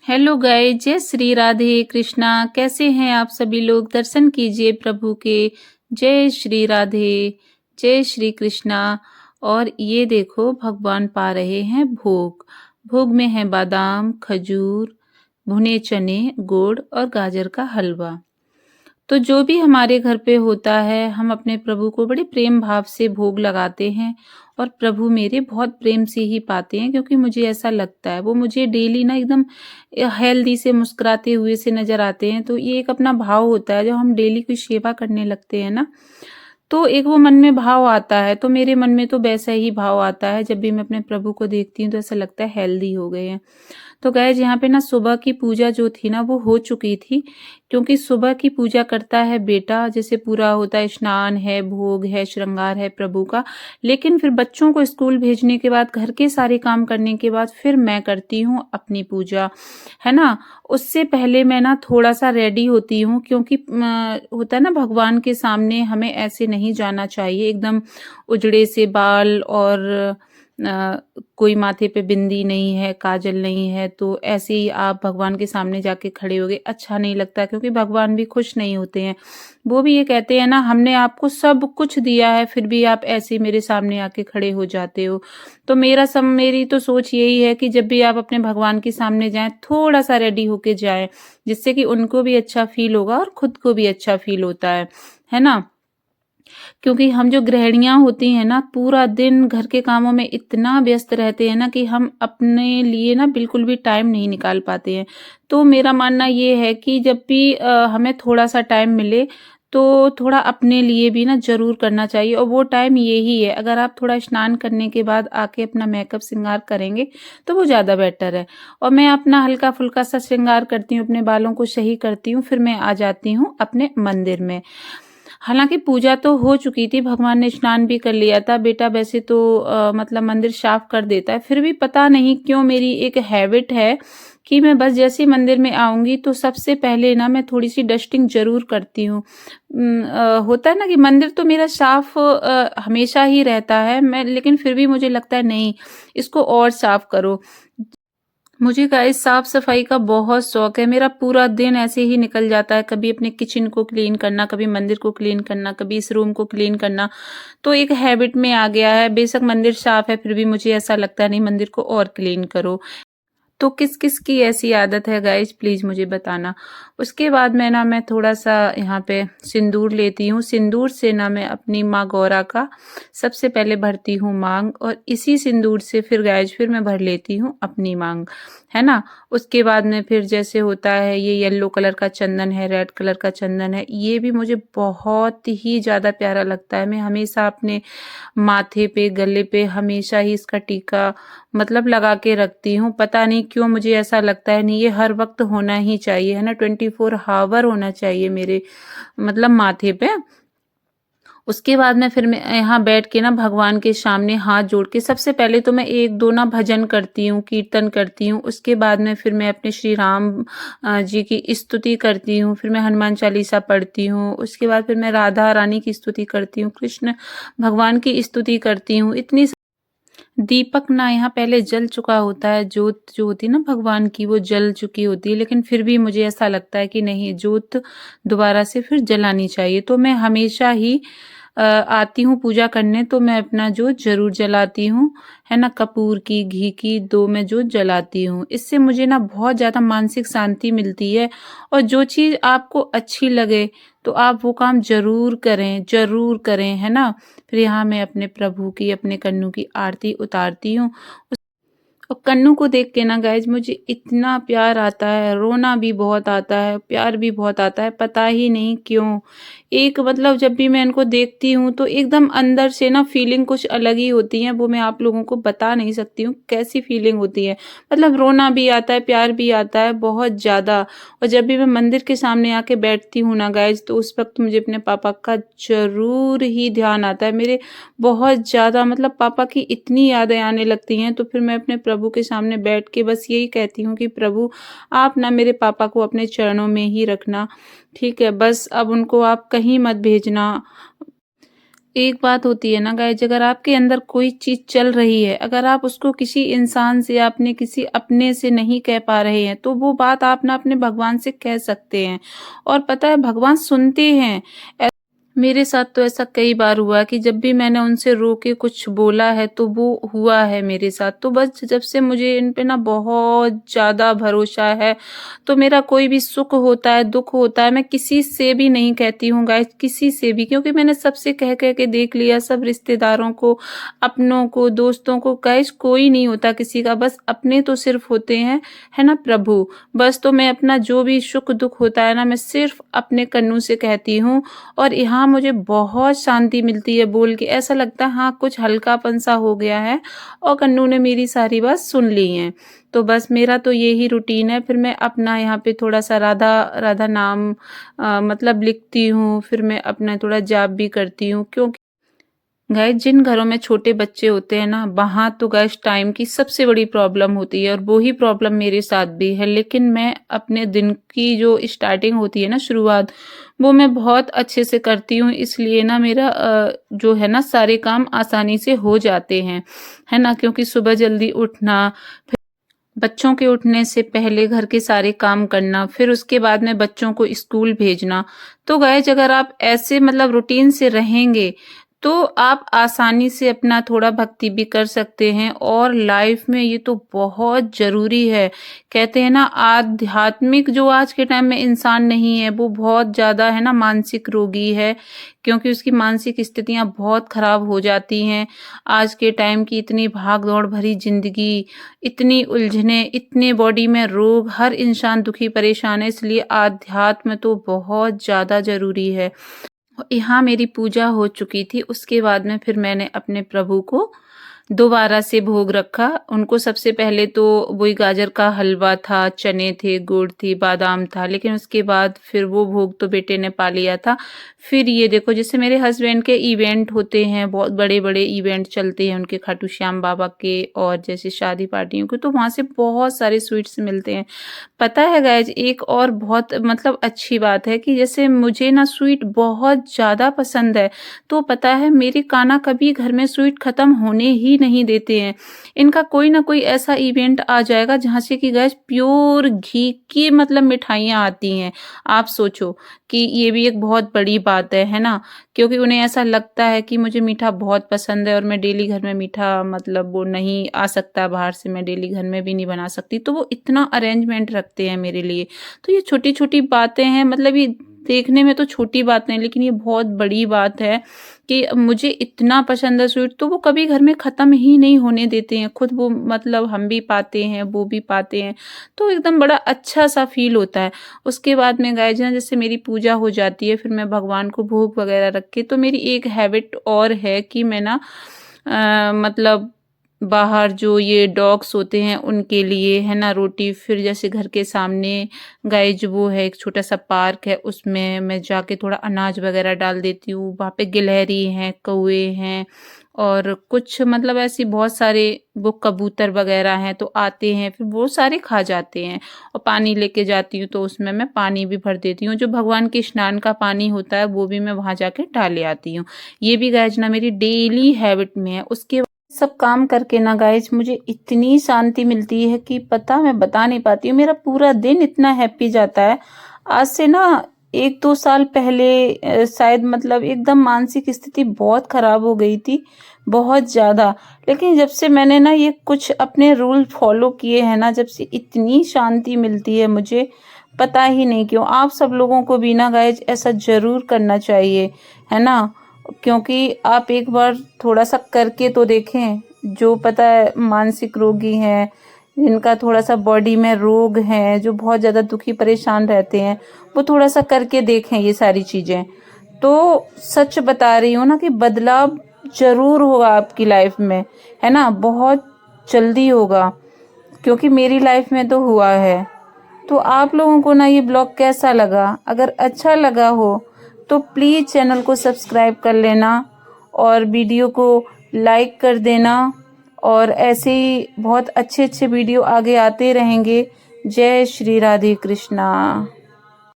Hello guys, जय श्री राधे कृष्णा। कैसे हैं आप सभी लोग? दर्शन कीजिए प्रभु के। जय श्री राधे, जय श्री कृष्णा। और ये देखो, भगवान पा रहे हैं भोग। भोग में है बादाम, खजूर, भुने चने, गुड़ और गाजर का हलवा। तो जो भी हमारे घर पे होता है, हम अपने प्रभु को बड़े प्रेम भाव से भोग लगाते हैं और प्रभु मेरे बहुत प्रेम से ही पाते हैं, क्योंकि मुझे ऐसा लगता है वो मुझे डेली ना एकदम हेल्दी से मुस्कुराते हुए से नजर आते हैं। तो ये एक अपना भाव होता है, जब हम डेली कोई सेवा करने लगते हैं ना, तो एक वो मन में भाव आता है। तो मेरे मन में तो वैसा ही भाव आता है, जब भी मैं अपने प्रभु को देखती हूँ तो ऐसा लगता है हेल्दी हो गए हैं। तो गाइस, यहाँ पे ना सुबह की पूजा जो थी ना वो हो चुकी थी, क्योंकि सुबह की पूजा करता है बेटा, जैसे पूरा होता है, स्नान है, भोग है, श्रृंगार है प्रभु का। लेकिन फिर बच्चों को स्कूल भेजने के बाद, घर के सारे काम करने के बाद फिर मैं करती हूँ अपनी पूजा, है ना। उससे पहले मैं ना थोड़ा सा रेडी होती हूँ, क्योंकि होता है ना, भगवान के सामने हमें ऐसे नहीं जाना चाहिए एकदम उजड़े से बाल, और कोई माथे पे बिंदी नहीं है, काजल नहीं है, तो ऐसे ही आप भगवान के सामने जाके खड़े हो गए, अच्छा नहीं लगता, क्योंकि भगवान भी खुश नहीं होते हैं। वो भी ये कहते हैं ना, हमने आपको सब कुछ दिया है, फिर भी आप ऐसे मेरे सामने आके खड़े हो जाते हो। तो मेरी तो सोच यही है कि जब भी आप अपने भगवान के सामने जाएं, थोड़ा सा रेडी होके जाएं, जिससे कि उनको भी अच्छा फील होगा और खुद को भी अच्छा फील होता है ना। क्योंकि हम जो गृहिणियाँ होती हैं ना, पूरा दिन घर के कामों में इतना व्यस्त रहते हैं ना, कि हम अपने लिए ना बिल्कुल भी टाइम नहीं निकाल पाते हैं। तो मेरा मानना ये है कि जब भी हमें थोड़ा-सा टाइम मिले, तो थोड़ा अपने लिए भी ना ज़रूर करना चाहिए, और वो टाइम यही है। अगर आप थोड़ा स्नान करने के बाद आके अपना मेकअप श्रृंगार करेंगे, तो वो ज़्यादा बेटर है। और मैं अपना हल्का-फुल्का सा श्रृंगार करती हूँ, अपने बालों को सही करती हूँ, फिर मैं आ जाती हूँ अपने मंदिर में। हालाँकि पूजा तो हो चुकी थी, भगवान ने स्नान भी कर लिया था। बेटा वैसे तो मतलब मंदिर साफ कर देता है, फिर भी पता नहीं क्यों मेरी एक हैबिट है कि मैं बस जैसे ही मंदिर में आऊँगी तो सबसे पहले ना मैं थोड़ी-सी डस्टिंग ज़रूर करती हूँ। होता है ना कि मंदिर तो मेरा साफ हमेशा ही रहता है, मैं लेकिन फिर भी मुझे लगता है नहीं, इसको और साफ करो। मुझे गाइस साफ-सफाई का बहुत शौक है। मेरा पूरा दिन ऐसे ही निकल जाता है, कभी अपने किचन को क्लीन करना, कभी मंदिर को क्लीन करना, कभी इस रूम को क्लीन करना। तो एक हैबिट में आ गया है। बेशक मंदिर साफ है, फिर भी मुझे ऐसा लगता है नहीं, मंदिर को और क्लीन करो। तो किस-किस की ऐसी आदत है गाइस, प्लीज़ मुझे बताना। उसके बाद मैं थोड़ा-सा यहाँ पे सिंदूर लेती हूँ। सिंदूर से ना मैं अपनी माँ गौरा का सबसे पहले भरती हूँ मांग, और इसी सिंदूर से फिर गाइस फिर मैं भर लेती हूँ अपनी मांग, है ना। उसके बाद में फिर जैसे होता है, ये येलो कलर का चंदन है, रेड कलर का चंदन है, ये भी मुझे बहुत ही ज़्यादा प्यारा लगता है। मैं हमेशा अपने माथे पे, गले पे हमेशा ही इसका टीका मतलब लगा के रखती हूँ। पता नहीं क्यों मुझे ऐसा लगता है, नहीं ये हर वक़्त होना ही चाहिए, है ना, 24 हावर होना चाहिए मेरे मतलब माथे पे। उसके बाद में फिर मैं यहाँ बैठ के ना भगवान के सामने हाथ जोड़ के सबसे पहले तो मैं 1-2 ना भजन करती हूँ, कीर्तन करती हूँ। उसके बाद में फिर मैं अपने श्री राम जी की स्तुति करती हूँ, फिर मैं हनुमान चालीसा पढ़ती हूँ। उसके बाद फिर मैं राधा रानी की स्तुति करती हूँ, कृष्ण भगवान की स्तुति करती हूँ। इतनी दीपक ना यहाँ पहले जल चुका होता है, जोत जो होती है ना भगवान की, वो जल चुकी होती है, लेकिन फिर भी मुझे ऐसा लगता है कि नहीं, जोत दोबारा से फिर जलानी चाहिए। तो मैं हमेशा ही आती हूँ पूजा करने, तो मैं अपना जोत ज़रूर जलाती हूँ, है ना। कपूर की, घी की 2 मैं जोत जलाती हूँ। इससे मुझे ना बहुत ज़्यादा मानसिक शांति मिलती है, और जो चीज़ आपको अच्छी लगे, तो आप वो काम ज़रूर करें, है ना। फिर यहाँ मैं अपने प्रभु की, अपने कन्नू की आरती उतारती हूँ। और कन्नू को देख के ना गाइज मुझे इतना प्यार आता है, रोना भी बहुत आता है, प्यार भी बहुत आता है, पता ही नहीं क्यों। एक मतलब जब भी मैं इनको देखती हूँ तो एकदम अंदर से ना फीलिंग कुछ अलग ही होती है, वो मैं आप लोगों को बता नहीं सकती हूँ कैसी फीलिंग होती है। मतलब रोना भी आता है, प्यार भी आता है बहुत ज़्यादा। और जब भी मैं मंदिर के सामने आके बैठती हूँ ना गाइज, तो उस वक्त मुझे अपने पापा का ज़रूर ही ध्यान आता है। मेरे बहुत ज़्यादा मतलब पापा की इतनी यादें आने लगती हैं, तो फिर मैं अपने प्रभु के सामने बैठ के बस यही कहती हूँ कि प्रभु, आप ना मेरे पापा को अपने चरणों में ही रखना, ठीक है? बस अब उनको आप कहीं मत भेजना। एक बात होती है ना गाइज, अगर आपके अंदर कोई चीज़ चल रही है, अगर आप उसको किसी इंसान से, आपने किसी अपने से नहीं कह पा रहे हैं, तो वो बात आप ना अपने भगवान से कह सकते हैं। और पता है भगवान सुनते हैं। मेरे साथ तो ऐसा कई बार हुआ कि जब भी मैंने उनसे रो के कुछ बोला है तो वो हुआ है मेरे साथ। तो बस जब से मुझे इन पे ना बहुत ज़्यादा भरोसा है, तो मेरा कोई भी सुख होता है, दुःख होता है, मैं किसी से भी नहीं कहती हूँ गाइस, किसी से भी, क्योंकि मैंने सबसे कह के देख लिया, सब रिश्तेदारों को, अपनों को, दोस्तों को, गाइस कोई नहीं होता किसी का, बस अपने तो सिर्फ होते हैं, है ना प्रभु। बस तो मैं अपना जो भी सुख दुःख होता है ना, मैं सिर्फ अपने कन्नू से कहती हूँ। और यहाँ मुझे बहुत शांति मिलती है बोल के, ऐसा लगता है हाँ कुछ हल्कापन सा हो गया है और कन्नू ने मेरी सारी बात सुन ली है। तो बस मेरा तो यही रूटीन है। फिर मैं अपना यहाँ पे थोड़ा सा राधा राधा नाम मतलब लिखती हूँ, फिर मैं अपना थोड़ा जाप भी करती हूँ, क्योंकि गाइस जिन घरों में छोटे बच्चे होते हैं ना, वहाँ तो गाइस टाइम की सबसे बड़ी प्रॉब्लम होती है, और वो ही प्रॉब्लम मेरे साथ भी है। लेकिन मैं अपने दिन की जो स्टार्टिंग होती है ना, शुरुआत, वो मैं बहुत अच्छे से करती हूँ, इसलिए ना मेरा जो है ना सारे काम आसानी से हो जाते हैं, है ना। क्योंकि सुबह जल्दी उठना, फिर बच्चों के उठने से पहले घर के सारे काम करना, फिर उसके बाद में बच्चों को स्कूल भेजना। तो गाइस अगर आप ऐसे मतलब रूटीन से रहेंगे, तो आप आसानी से अपना थोड़ा भक्ति भी कर सकते हैं, और लाइफ में ये तो बहुत ज़रूरी है। कहते हैं ना आध्यात्मिक जो आज के टाइम में इंसान नहीं है, वो बहुत ज़्यादा है ना मानसिक रोगी है, क्योंकि उसकी मानसिक स्थितियाँ बहुत खराब हो जाती हैं। आज के टाइम की इतनी भाग-दौड़ भरी ज़िंदगी, इतनी उलझनें, इतने बॉडी में रोग, हर इंसान दुखी परेशान है, इसलिए आध्यात्म तो बहुत ज़्यादा ज़रूरी है। यहाँ मेरी पूजा हो चुकी थी, उसके बाद में फिर मैंने अपने प्रभु को दोबारा से भोग रखा। उनको सबसे पहले तो वही गाजर का हलवा था, चने थे, गुड़ थी, बादाम था, लेकिन उसके बाद फिर वो भोग तो बेटे ने पा लिया था। फिर ये देखो जैसे मेरे हस्बैंड के इवेंट होते हैं, बहुत बड़े-बड़े इवेंट चलते हैं उनके, खाटू श्याम बाबा के और जैसे शादी पार्टियों के, तो वहाँ से बहुत सारे स्वीट्स मिलते हैं। पता है गाइज एक और बहुत मतलब अच्छी बात है कि जैसे मुझे ना स्वीट बहुत ज़्यादा पसंद है, तो पता है मेरे कान्हा कभी घर में स्वीट ख़त्म होने ही नहीं देते हैं। इनका कोई ना कोई ऐसा इवेंट आ जाएगा जहाँ से कि गाइज प्योर घी की मतलब मिठाइयाँ आती हैं। आप सोचो कि ये भी एक बहुत बड़ी बात है ना? क्योंकि उन्हें ऐसा लगता है कि मुझे मीठा बहुत पसंद है, और मैं डेली घर में मीठा मतलब वो नहीं आ सकता बाहर से, मैं डेली घर में भी नहीं बना सकती, तो वो इतना अरेंजमेंट रखते हैं मेरे लिए। तो ये छोटी-छोटी बातें हैं, मतलब ये देखने में तो छोटी बातें हैं, लेकिन ये बहुत बड़ी बात है कि मुझे इतना पसंद है स्वीट, तो वो कभी घर में ख़त्म ही नहीं होने देते हैं। खुद वो मतलब हम भी पाते हैं, वो भी पाते हैं, तो एकदम बड़ा अच्छा-सा फ़ील होता है। उसके बाद में गाइस ना जैसे मेरी पूजा हो जाती है, फिर मैं भगवान को भोग वगैरह रख के, तो मेरी एक हैबिट और है कि मैं ना मतलब बाहर जो ये डॉग्स होते हैं उनके लिए है ना रोटी, फिर जैसे घर के सामने गाइज वो है एक छोटा सा पार्क है, उसमें मैं जाके थोड़ा अनाज वगैरह डाल देती हूँ। वहाँ पे गिलहरी हैं, कौवे हैं, और कुछ मतलब ऐसी बहुत सारे वो कबूतर वगैरह हैं, तो आते हैं, फिर वो सारे खा जाते हैं। और पानी लेके जाती हूँ तो उसमें मैं पानी भी भर देती हूँ, जो भगवान के स्नान का पानी होता है वो भी मैं वहाँ जाके डाले आती हूँ। ये भी गाइज ना मेरी डेली हैबिट में है। उसके सब काम करके ना गाइज मुझे इतनी शांति मिलती है कि पता मैं बता नहीं पाती हूँ, मेरा पूरा दिन इतना हैप्पी जाता है। आज से ना 1-2 साल पहले शायद मतलब एकदम मानसिक स्थिति बहुत खराब हो गई थी, बहुत ज़्यादा। लेकिन जब से मैंने ना ये कुछ अपने रूल फॉलो किए हैं ना, जब से इतनी शांति मिलती है मुझे, पता ही नहीं क्यों। आप सब लोगों को भी ना गाइज ऐसा ज़रूर करना चाहिए, है ना? क्योंकि आप एक बार थोड़ा-सा करके तो देखें, जो पता है मानसिक रोगी हैं, जिनका थोड़ा-सा बॉडी में रोग है, जो बहुत ज़्यादा दुखी परेशान रहते हैं, वो थोड़ा-सा करके देखें ये सारी चीज़ें। तो सच बता रही हूँ ना कि बदलाव ज़रूर होगा आपकी लाइफ में, है ना? बहुत जल्दी होगा, क्योंकि मेरी लाइफ में तो हुआ है। तो आप लोगों को ना ये ब्लॉग कैसा लगा? अगर अच्छा लगा हो तो प्लीज़ चैनल को सब्सक्राइब कर लेना, और वीडियो को लाइक कर देना, और ऐसे ही बहुत अच्छे-अच्छे वीडियो आगे आते रहेंगे। जय श्री राधे कृष्णा।